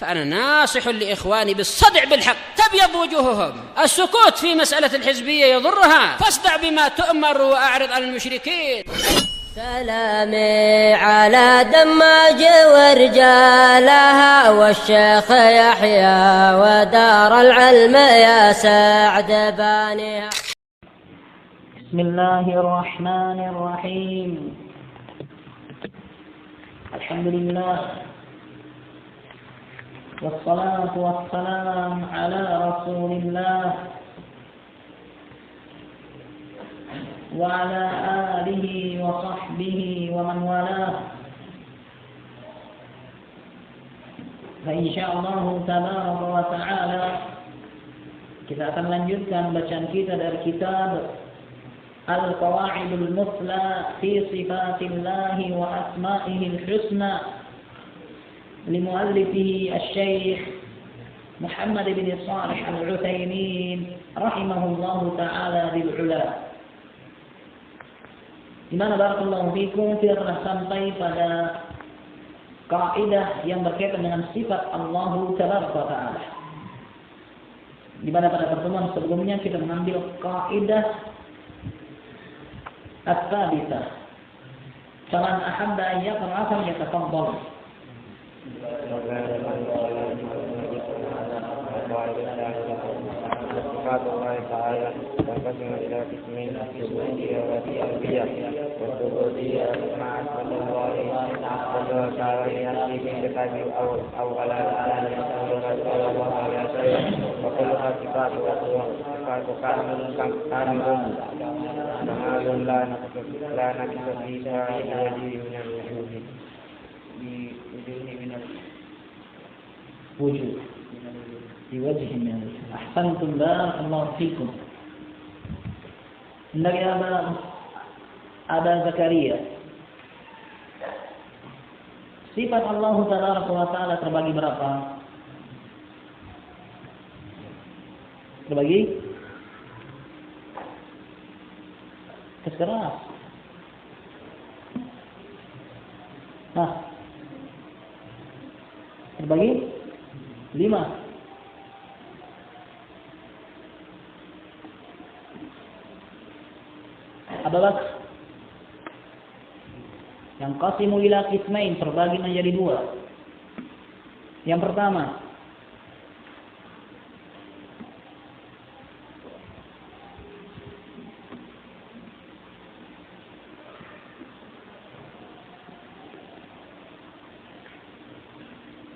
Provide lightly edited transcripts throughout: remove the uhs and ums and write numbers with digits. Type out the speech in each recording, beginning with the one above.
فأنا ناصح لإخواني بالصدع بالحق تبيض وجوههم. السكوت في مسألة الحزبية يضرها، فاصدع بما تؤمر وأعرض عن المشركين. سلامي على دماج ورجالها والشيخ يحيى ودار العلم يا سعد بانيها. بسم الله الرحمن الرحيم. الحمد لله والصلاة والسلام على رسول الله وعلى آله وصحبه ومن والاه. فإن شاء الله تبارك وتعالى kita akan lanjutkan bacaan kita dari kitab Al-Qawaidul Musla fi Sifatillahi wa Asma'ihil Husna لمؤلفه الشيخ محمد بن صالح العثيمين رحمه الله تعالى بالعلا. Di mana barakallahu fikum kita telah sampai pada kaidah yang berkaitan dengan sifat Allah Tabaraka wa Ta'ala. Di mana pada pertemuan sebelumnya kita mengambil kaidah at-thabitah. Faman ahabba an yaqra'a falyatafaddal. صفات الله تعالى تنقسم إلى قسمين: الثبوتية والسلبية. والثبوتية مع صفات الله تعالى لنفسه بالكتاب أو على لسان رسول الله عليه وسلم، وكلها صفات كامل كمال لا نقص في سائر وجه من الوجوه wujud di wajhi min. Ahsantum barakallahu fikum. Dari Aba Zakaria, sifat Allah Tabaraka wa Ta'ala terbagi berapa? Terbagi keseras. Nah, terbagi 5. Adalah yang qasimu ila qismain, terbagi menjadi 2. Yang pertama,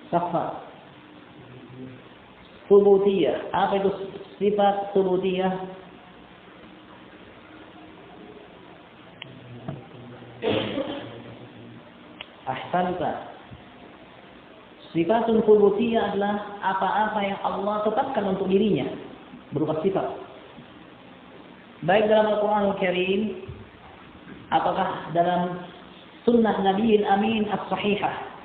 sifat subutiyah. Apa itu sifat subutiyah? Ahsanta. Sifat subutiyah adalah apa-apa yang Allah tetapkan untuk dirinya berupa sifat, baik dalam Al-Quran Al-Karim ataukah dalam sunnah Nabi Amin As-Sahihah.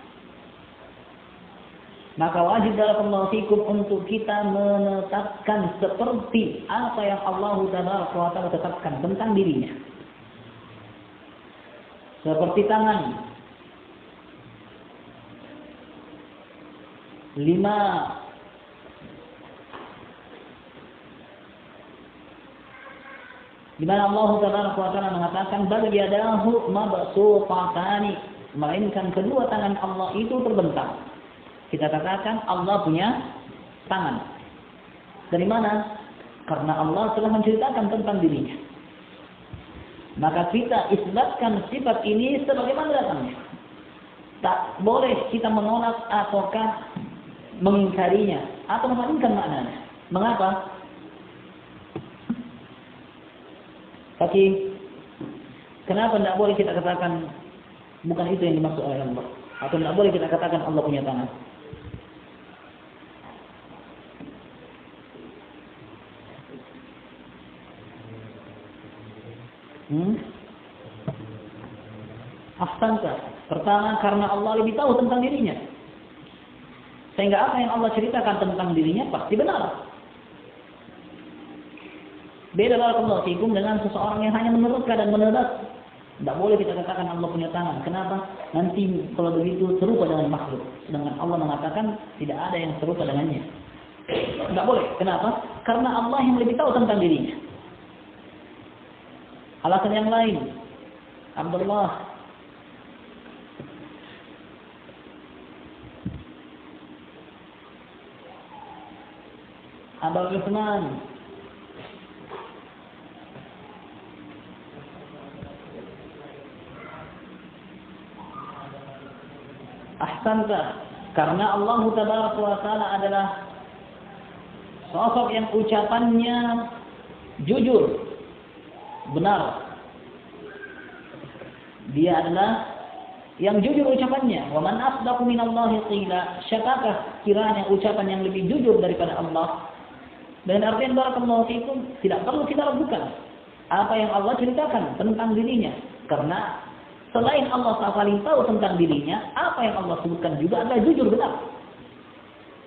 Maka wajib barakallahu fikum untuk kita menetapkan seperti apa yang Allah Tabaraka wa Ta'ala tetapkan tentang dirinya. Seperti tangan, 5. Di mana Allah Tabaraka wa Ta'ala mengatakan bal yadahu mabsuutatan, melainkan kedua tangan Allah itu terbentang. Kita katakan Allah punya tangan. Dari mana? Karena Allah telah menceritakan tentang dirinya. Maka kita isbatkan sifat ini sebagaimana datangnya. Tak boleh kita menolak ataukah mengingkarinya atau memalingkan maknanya. Mengapa? Tapi kenapa tidak boleh kita katakan bukan itu yang dimaksud oleh Allah? Atau tidak boleh kita katakan Allah punya tangan? Ahsanta. Pertama, karena Allah lebih tahu tentang dirinya. Sehingga apa yang Allah ceritakan tentang dirinya pasti benar. Beda barakallahu fikum dengan seseorang yang hanya meneruskan dan Tidak boleh kita katakan Allah punya tangan. Kenapa? Nanti kalau begitu serupa dengan makhluk. Sedangkan Allah mengatakan tidak ada yang serupa dengannya. Tidak boleh. Kenapa? Karena Allah yang lebih tahu tentang dirinya. Alasan yang lain, Abdullah Abul Uthman ahsanta, karena Allah Tabaraka wa Ta'ala adalah sosok yang ucapannya jujur, benar. Dia adalah yang jujur ucapannya. Wa man asdaqu minallahi qila, siapakah kiranya ucapan yang lebih jujur daripada Allah? Dengan artian barakallahu fikum, tidak perlu kita ragukan apa yang Allah ceritakan tentang dirinya, karena selain Allah paling tahu tentang dirinya, apa yang Allah sebutkan juga adalah jujur, benar.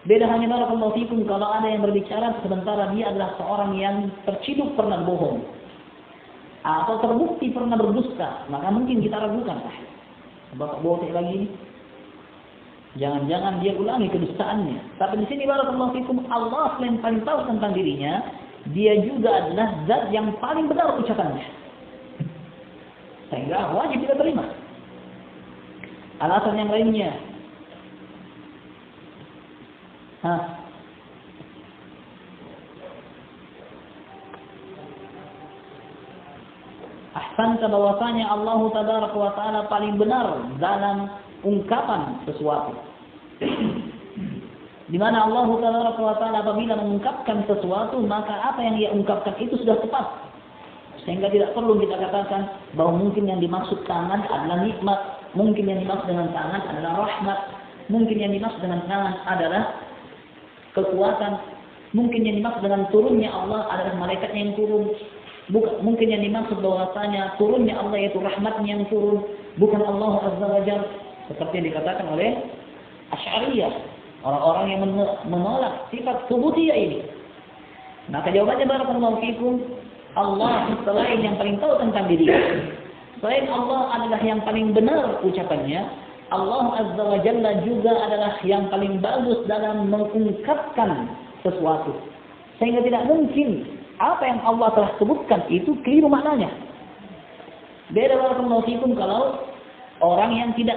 Beda hanya barakallahu fikum kalau ada yang berbicara sementara dia adalah seorang yang terciduk pernah bohong atau terbukti pernah berdusta, maka mungkin kita ragukan, bapak bohong lagi, jangan-jangan dia ulangi kedustaannya. Tapi di sini barakallahu fikum, Allah selain paling tahu tentang dirinya, dia juga adalah zat yang paling benar ucapannya, sehingga wajib kita terima. Alasan yang lainnya, ahsanta, bahwasanya Allah Tabaraka wa Ta'ala paling benar dalam ungkapan sesuatu. Di mana Allah Tabaraka wa Ta'ala apabila mengungkapkan sesuatu, maka apa yang ia ungkapkan itu sudah tepat. Sehingga tidak perlu kita katakan bahwa mungkin yang dimaksud tangan adalah nikmat, mungkin yang dimaksud dengan tangan adalah rahmat, mungkin yang dimaksud dengan tangan adalah kekuatan, mungkin yang dimaksud dengan turunnya Allah adalah malaikatnya yang turun. Mungkin yang dimaksud bahwasanya turunnya Allah yaitu rahmatnya yang turun, bukan Allah Azza wa Jalla, seperti yang dikatakan oleh Asy'ariyah, orang-orang yang menolak sifat subutiyah ini. Maka jawabannya barakallahu fikum, Allah selain yang paling tahu tentang dirinya, selain Allah adalah yang paling benar ucapannya, Allah Azza wa Jalla juga adalah yang paling bagus dalam mengungkapkan sesuatu. Sehingga tidak mungkin apa yang Allah telah sebutkan itu keliru maknanya. Beda barakallahu fikum kalau orang yang tidak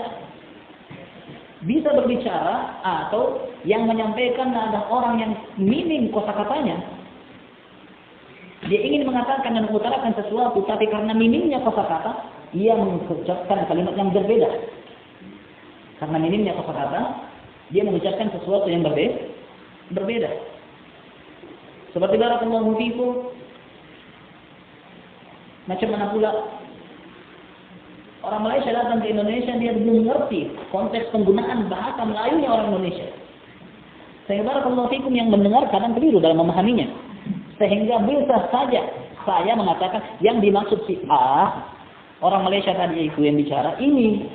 bisa berbicara atau yang menyampaikan adalah orang yang minim kosakatanya. Dia ingin mengatakan dan mengutarakan sesuatu, tapi karena minimnya kosakata, ia mengucapkan kalimat yang berbeda. Karena minimnya kosakata, dia mengucapkan sesuatu yang berbeda. Seperti barakallahu fikum, macam mana pula orang Malaysia datang ke Indonesia, dia belum mengerti konteks penggunaan bahasa Melayunya orang Indonesia. Sehingga barakallahu fikum yang mendengar kadang keliru dalam memahaminya. Sehingga bisa saja saya mengatakan yang dimaksud si A, orang Malaysia tadi itu yang bicara ini.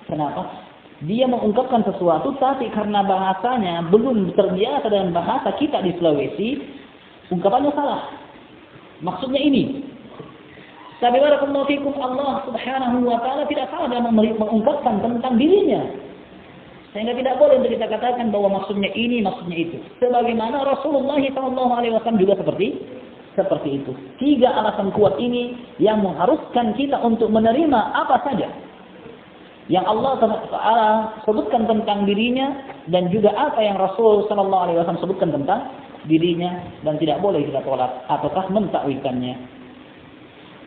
Kenapa? Dia mengungkapkan sesuatu, tapi karena bahasanya belum terbiasa dengan bahasa kita di Sulawesi, ungkapannya salah. Maksudnya ini. Tapi barakallahu fikum, Allah Subhanahu wa Ta'ala tidak salah dalam mengungkapkan tentang dirinya. Sehingga tidak boleh untuk kita katakan bahwa maksudnya ini, maksudnya itu. Sebagaimana Rasulullah SAW juga seperti itu. 3 alasan kuat ini yang mengharuskan kita untuk menerima apa saja yang Allah Ta'ala sebutkan tentang dirinya, dan juga apa yang Rasul SAW sebutkan tentang dirinya, dan tidak boleh kita tolak ataukah mentakwilkannya.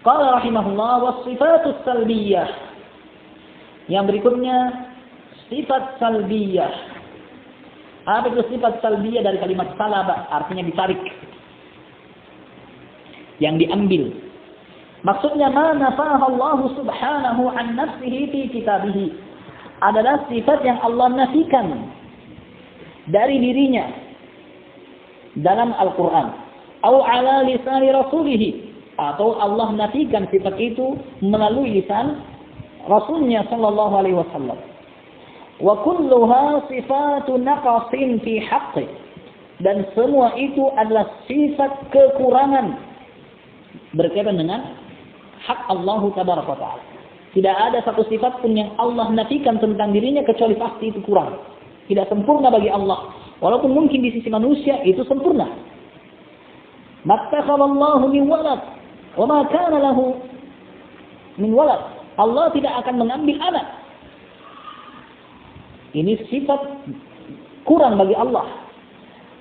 Qala rahimahullah, was-sifatus salbiyah. Yang berikutnya sifat salbiyah. Apa itu sifat salbiyah? Dari kalimat salaba, artinya ditarik, yang diambil. Maksudnya ma nafaha Allah Subhanahu an nafsihi fi kitabih, adalah sifat yang Allah nafikan dari dirinya dalam Al-Qur'an, atau ala lisan rasulih, atau Allah nafikan sifat itu melalui lisan Rasulnya sallallahu alaihi wasallam. Wa kulluha sifatu naqasin fi haqqi, dan semua itu adalah sifat kekurangan berkaitan dengan hak Allah Tabaraka wa Ta'ala. Tidak ada satu sifat pun yang Allah nafikan tentang dirinya kecuali pasti itu kurang. Tidak sempurna bagi Allah. Walaupun mungkin di sisi manusia itu sempurna. Mattakhadallahu min walad wa ma kana lahu min walad. Allah tidak akan mengambil anak. Ini sifat kurang bagi Allah.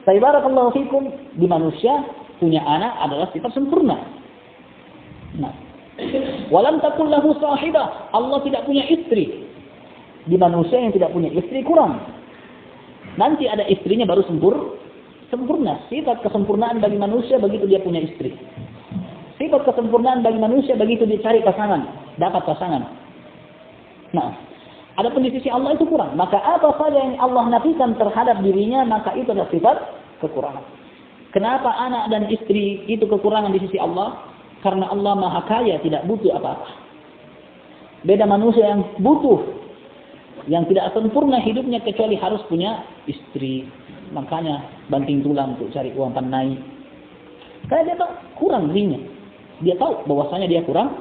Barakallahu fikum, di manusia punya anak adalah sifat sempurna. Nah, walam takul lahu sahibah. Allah tidak punya istri. Di manusia yang tidak punya istri kurang. Nanti ada istrinya baru sempurna. Sifat kesempurnaan bagi manusia begitu dia punya istri. Sifat kesempurnaan bagi manusia begitu dia cari pasangan, dapat pasangan. Nah, adapun di sisi Allah itu kurang. Maka apa saja yang Allah nafikan terhadap dirinya, maka itu adalah sifat kekurangan. Kenapa anak dan istri itu kekurangan di sisi Allah? Karena Allah Maha Kaya, tidak butuh apa-apa. Beda manusia yang butuh, yang tidak sempurna hidupnya kecuali harus punya istri. Makanya banting tulang untuk cari uang pandai. Karena dia tahu kurang dirinya. Dia tahu bahwasanya dia kurang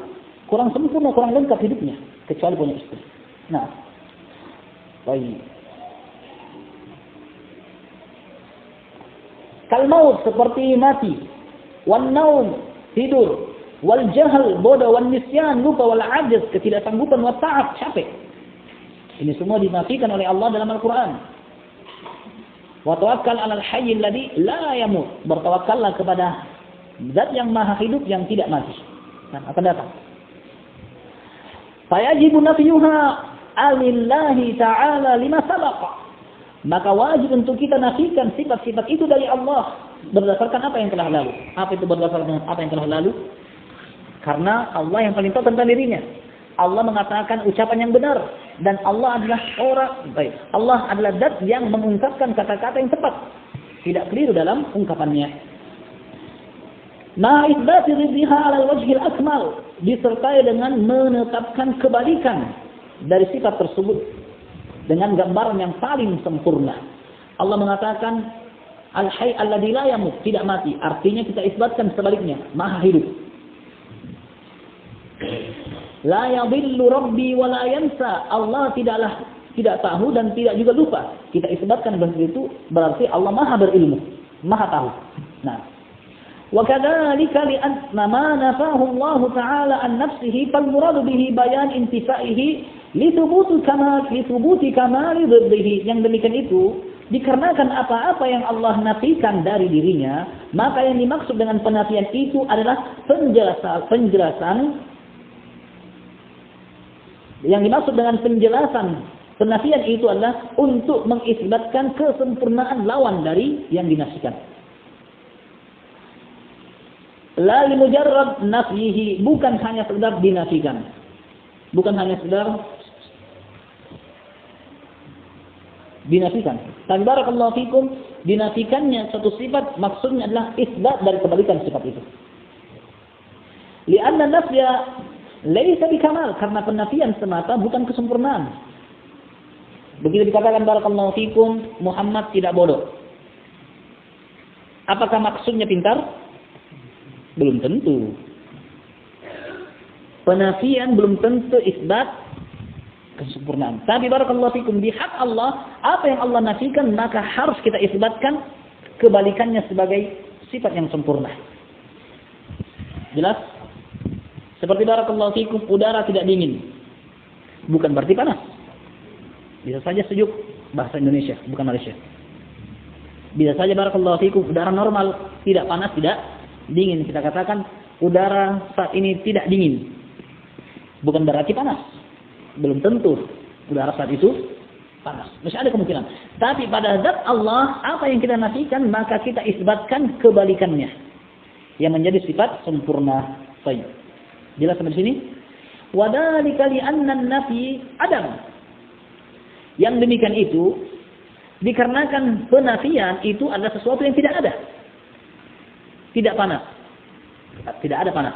sempurna, kurang lengkap hidupnya kecuali punya istri. Nah, baik. Kal maut seperti mati, wan naum tidur, wal jahal bodoh, wan nisyan lupa, wal ajaz ketidaksanggupan, wa ta'ab capek. Ini semua dinafikan oleh Allah dalam Al-Qur'an. Wa tawakkal 'alal hayyil ladzi la yamut. Bertawakkallah kepada Zat yang maha hidup yang tidak mati. Nah, akan datang. Fayajibu nafiyuha alillahi ta'ala lima sabaqa. Maka wajib untuk kita nafikan sifat-sifat itu dari Allah berdasarkan apa yang telah lalu. Apa itu berdasarkan apa yang telah lalu? Karena Allah yang paling tahu tentang dirinya. Allah mengatakan ucapan yang benar dan Allah adalah Allah adalah zat yang mengungkapkan kata-kata yang tepat. Tidak keliru dalam ungkapannya. Ma isbati riddiha 'ala al-wajhil akmal, disertai dengan menetapkan kebalikan dari sifat tersebut dengan gambaran yang paling sempurna. Allah mengatakan al-hayy alladzi la yamut, tidak mati. Artinya kita isbatkan sebaliknya, maha hidup. La yadhillu rabbi wa la yansa, Allah tidak tahu dan tidak juga lupa. Kita isbatkan begitu itu berarti Allah maha berilmu, maha tahu. Nah, wa kadzalika li anna ma nafahu Allah ta'ala an nafsihi fal murad bihi bayan intifaihi li thubuti kamal dhiddihi. Yang demikian itu dikarenakan apa-apa yang Allah nafikan dari dirinya, maka yang dimaksud dengan penafian itu adalah penjelasan. Yang dimaksud dengan penjelasan penafian itu adalah untuk mengisbatkan kesempurnaan lawan dari yang dinafikan. La li mujarrad nafyihi, bukan hanya sekedar dinafikan. Bukan hanya sekedar dinafikan. Tapi barakallahu fikum, dinafikannya satu sifat maksudnya adalah isbat dari kebalikan sifat itu. Li'anna nafya laisa bikamal, karena penafian semata bukan kesempurnaan. Begitu dikatakan barakallahu fikum, Muhammad tidak bodoh. Apakah maksudnya pintar? Belum tentu. Penafian belum tentu isbat kesempurnaan. Tapi barakallahu fikum, di hak Allah, apa yang Allah nafikan maka harus kita isbatkan kebalikannya sebagai sifat yang sempurna. Jelas? Seperti barakallahu fikum, udara tidak dingin. Bukan berarti panas. Bisa saja sejuk, bahasa Indonesia, bukan Malaysia. Bisa saja barakallahu fikum, udara normal, tidak panas, tidak dingin. Kita katakan udara saat ini tidak dingin. Bukan berarti panas. Belum tentu udara saat itu panas. Masih ada kemungkinan. Tapi pada zat Allah, apa yang kita nafikan maka kita isbatkan kebalikannya, yang menjadi sifat sempurna. Baik. Jelas sampai sini? Wadzalika li'anna an-nafyi adam. Yang demikian itu dikarenakan penafian itu adalah sesuatu yang tidak ada. Tidak panas. Tidak ada panas.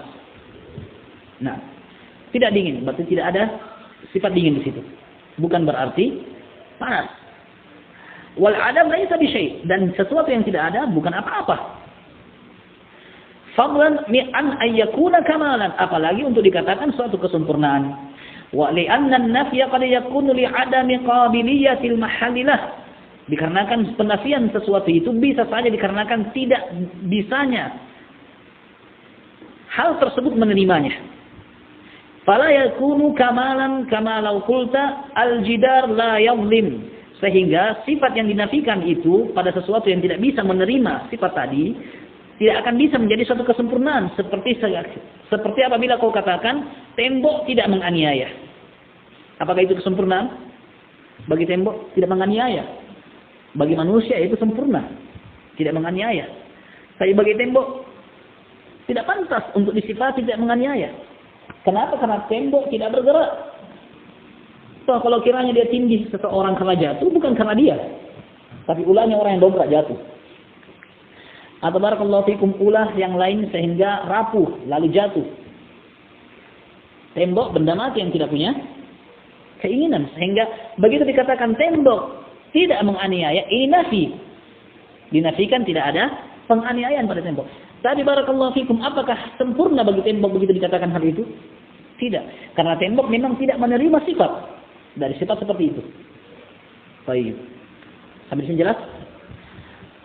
Nah, tidak dingin, berarti tidak ada sifat dingin di situ. Bukan berarti panas. Wal adam laisa bi syai', dan sesuatu yang tidak ada bukan apa-apa. Fadlan an ayyakuna kamalan, apalagi untuk dikatakan suatu kesempurnaan. Wa li'anna an-nafya qad yakunu li'adami qabiliyatil mahallilah. Dikarenakan penafian sesuatu itu bisa saja dikarenakan tidak bisanya hal tersebut menerimanya. Fala yakunu kamalan kama law qulta al-jidar la yadhlim. Sehingga sifat yang dinafikan itu pada sesuatu yang tidak bisa menerima sifat tadi tidak akan bisa menjadi suatu kesempurnaan seperti apabila kau katakan tembok tidak menganiaya. Apakah itu kesempurnaan? Bagi tembok tidak menganiaya. Bagi manusia itu sempurna, tidak menganiaya. Tapi bagi tembok tidak pantas untuk disifati tidak menganiaya. Kenapa? Karena tembok tidak bergerak. So, kalau kiranya dia tinggi seseorang karena jatuh, bukan karena dia, tapi ulahnya orang yang dobrak jatuh. Atau barakallahu fikum ulah yang lain sehingga rapuh lalu jatuh. Tembok benda mati yang tidak punya keinginan, sehingga begitu dikatakan tembok tidak menganiaya, ini nafi. Dinafikan tidak ada penganiayaan pada tembok. Tapi barakallahu fikum, apakah sempurna bagi tembok begitu dikatakan hal itu? Tidak. Karena tembok memang tidak menerima sifat dari sifat seperti itu. Baik. Sampai sini jelas?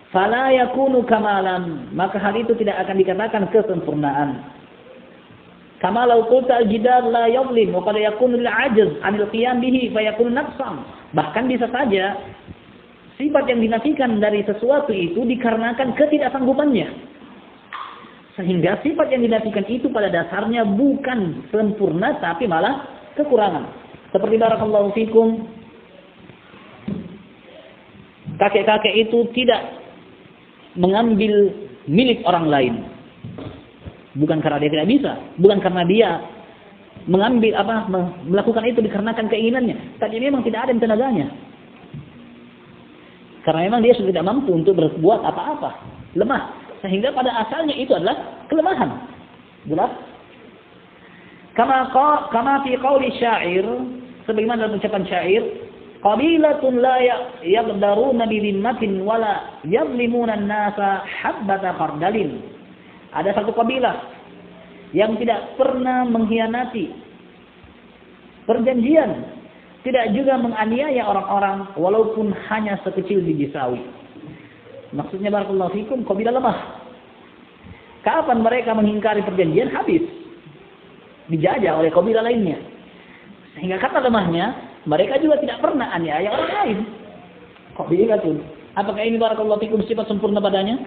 Fala yakunu kamalan, maka hal itu tidak akan dikatakan kesempurnaan. Kama law qulta al-jidar la yadhlim wa qad yakunu al-'ajz 'anil qiyam bihi fa yakunu naqsan. Bahkan bisa saja sifat yang dinafikan dari sesuatu itu dikarenakan ketidaksanggupannya. Sehingga sifat yang dinafikan itu pada dasarnya bukan sempurna tapi malah kekurangan. Seperti barakallahu fikum, kakek-kakek itu tidak mengambil milik orang lain. Bukan karena dia tidak bisa, bukan karena dia melakukan itu dikarenakan keinginannya. Tapi memang tidak ada tenaganya. Karena memang dia sudah tidak mampu untuk berbuat apa-apa, lemah. Sehingga pada asalnya itu adalah kelemahan. Jelas? Kama fi qauli syair, sebagaimana dalam ucapan syair, qabilatun la yaqdaruna bi dhimmatin wala yadhlimuna an-nasa habbata khardalin. Ada satu kabilah yang tidak pernah mengkhianati perjanjian, tidak juga menganiaya orang-orang walaupun hanya sekecil biji sawi. Maksudnya barakallahu fikum, kabilah lemah. Kapan mereka mengingkari perjanjian, habis dijajah oleh kabilah lainnya. Sehingga karena lemahnya, mereka juga tidak pernah aniaya orang lain. Kabilah itu, apakah ini barakallahu fikum sifat sempurna padanya?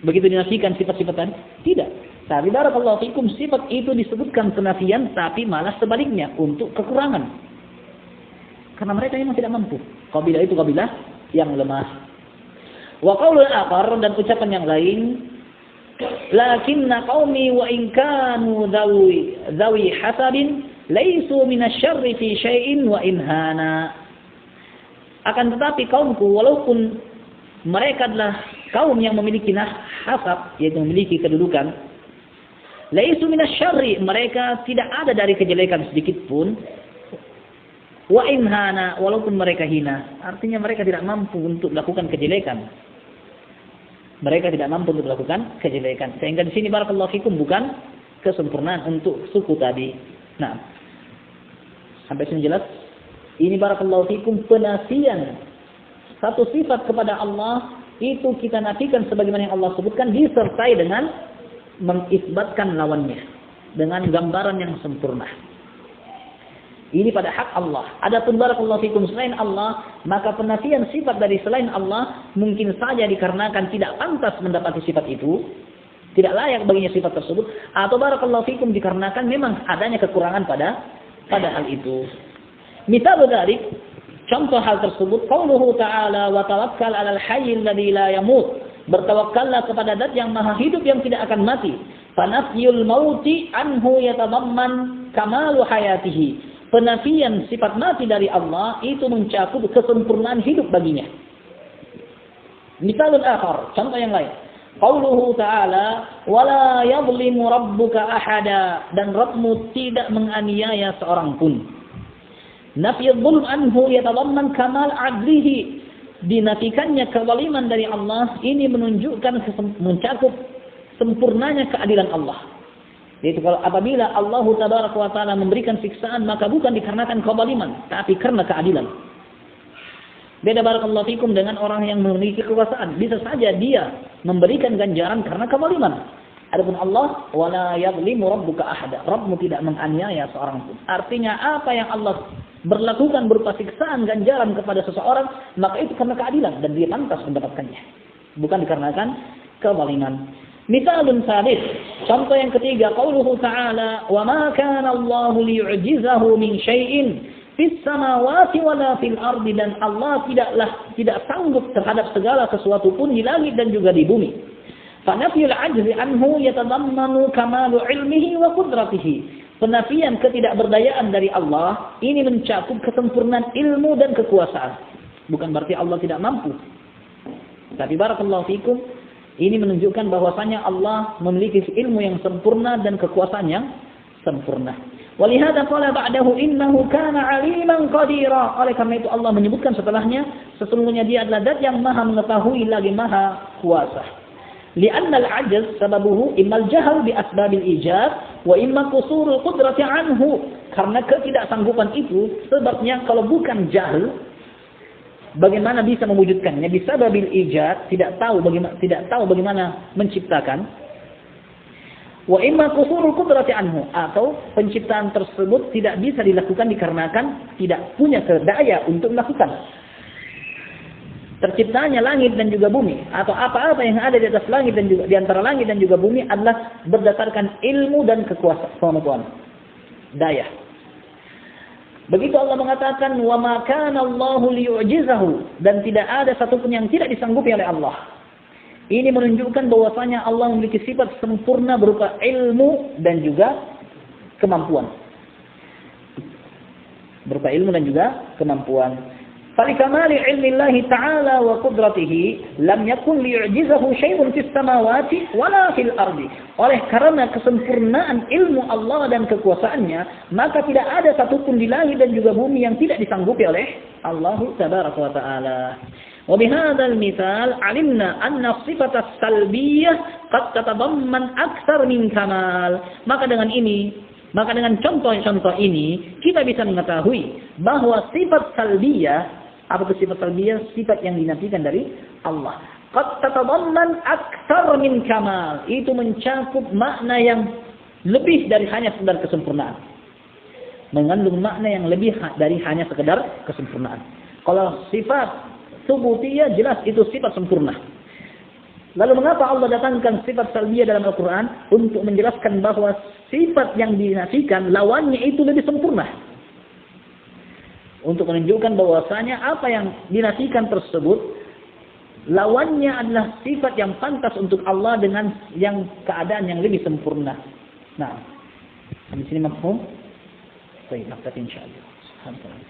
Begitu dinafikan sifat-sifat tadi? Tidak. Tapi barakallahu fikum, sifat itu disebutkan penafian, tapi malah sebaliknya untuk kekurangan. Karena mereka memang tidak mampu. Kabilah itu kabilah yang lemah. Wa qaulul akhar, dan ucapan yang lain, lakinna qaumi wa in kanu dhawi hasabin laisu minasyarri fi syai'in wa in hana. Akan tetapi kaumku, walaupun mereka adalah kaum yang memiliki hasab, yaitu memiliki kedudukan, laisu minasyarri, mereka tidak ada dari kejelekan sedikit pun, wa in hana, walaupun mereka hina, artinya mereka tidak mampu untuk melakukan kejelekan. Mereka tidak mampu untuk melakukan kejelekan. Sehingga di sini barakallahu fikum bukan kesempurnaan untuk suku tadi. Nah, sampai sini jelas? Ini barakallahu fikum penafian satu sifat kepada Allah itu kita nafikan sebagaimana yang Allah sebutkan, disertai dengan mengisbatkan lawannya dengan gambaran yang sempurna. Ini pada hak Allah. Adapun barakallahu fikum selain Allah, maka penafian sifat dari selain Allah mungkin saja dikarenakan tidak pantas mendapati sifat itu, tidak layak baginya sifat tersebut, atau barakallahu fikum dikarenakan memang adanya kekurangan pada hal itu. Misal dari contoh hal tersebut, qauluhu ta'ala wa tawakkal 'alal hayyil ladzi la yamut. Bertawakkallah kepada Zat yang Maha Hidup yang tidak akan mati. Fanafyul mauti anhu yatadamman kamalu hayatihi. Penafian sifat mati dari Allah itu mencakup kesempurnaan hidup baginya. Misalul akhar, contoh yang lain. Qauluhu ta'ala wala yadhlimu rabbuka ahada, dan Rabbmu tidak menganiaya seorang pun. Nafiyul dzulm anhu yatadamman kamal adlihi. Dinafikannya kezaliman dari Allah ini menunjukkan mencakup sempurnanya keadilan Allah. Yaitu kalau apabila Allah Tabaraka wa Ta'ala memberikan siksaan, maka bukan dikarenakan kezaliman, tapi karena keadilan. Beda barakallahu fikum dengan orang yang memiliki kekuasaan. Bisa saja dia memberikan ganjaran karena kezaliman. Adapun Allah, wala yadhlimu rabbuka ahada. Rabbmu tidak menganiaya seorang pun. Artinya apa yang Allah berlakukan berupa siksaan ganjaran kepada seseorang, maka itu karena keadilan dan dia pantas mendapatkannya. Bukan dikarenakan kezaliman. Misalun salis, contoh yang ketiga, qauluhu ta'ala, wa ma kana Allahu liyu'jizahu min syai'in fis samawati wala fil ardi, dan Allah tidak sanggup terhadap segala sesuatu pun di langit dan juga di bumi. Fa nafyul 'ajzi anhu yatadammanu kamalu 'ilmihi wa qudratihi. Penafian ketidakberdayaan dari Allah ini mencakup kesempurnaan ilmu dan kekuasaan. Bukan berarti Allah tidak mampu. Tapi barakallahu fikum, ini menunjukkan bahwasanya Allah memiliki ilmu yang sempurna dan kekuasaan yang sempurna. Walihada qala ba'dahu innahu kana 'aliman qadira. Oleh karena itu Allah menyebutkan setelahnya, sesungguhnya dia adalah zat yang maha mengetahui lagi maha kuasa. Li'anna al-'ajz sababuhu imma al-jahl bi asbabil ijab wa imma qusurul qudrati anhu. Karena ketidaksanggupan itu sebabnya kalau bukan jahl, bagaimana bisa mewujudkannya? Bisa babil ijad, tidak tahu bagaimana menciptakan. Wa imma qusurul qudrati anhu, atau penciptaan tersebut tidak bisa dilakukan dikarenakan tidak punya daya untuk melakukan. Terciptanya langit dan juga bumi, atau apa-apa yang ada di atas langit dan juga di antara langit dan juga bumi adalah berdasarkan ilmu dan kekuasaan, daya. Begitu Allah mengatakan wa ma kana Allahu liyu'jizahu, dan tidak ada satupun yang tidak disanggupi oleh Allah. Ini menunjukkan bahwasanya Allah memiliki sifat sempurna berupa ilmu dan juga kemampuan. Berupa ilmu dan juga kemampuan. Falikamali ilmi Allah Ta'ala wa qudratihi lam yakun liyu'jizahu syai'un fis samawati wala fil ardi. Oleh karena kesempurnaan ilmu Allah dan kekuasaannya, maka tidak ada satupun di langit dan juga bumi yang tidak disanggupi oleh Allah Tabaraka wa Ta'ala. Wa bihadzal mithal 'alimna anna sifat as-salbiyyah qad tatadamman aktsar min kamal. Maka dengan contoh-contoh ini kita bisa mengetahui bahwa sifat salbiyah, apa itu sifat salbiyah? Sifat yang dinafikan dari Allah. Qad tatadamman aktsar min kamal. Itu mencakup makna yang lebih dari hanya sekedar kesempurnaan. Mengandung makna yang lebih dari hanya sekedar kesempurnaan. Kalau sifat subutiyah jelas itu sifat sempurna. Lalu mengapa Allah datangkan sifat salbiyah dalam Al-Quran? Untuk menjelaskan bahwa sifat yang dinafikan lawannya itu lebih sempurna. Untuk menunjukkan bahwasanya apa yang dinafikan tersebut lawannya adalah sifat yang pantas untuk Allah dengan yang keadaan yang lebih sempurna. Nah, di sini mafhum? Baik, naktafi insyaallah. Alhamdulillah.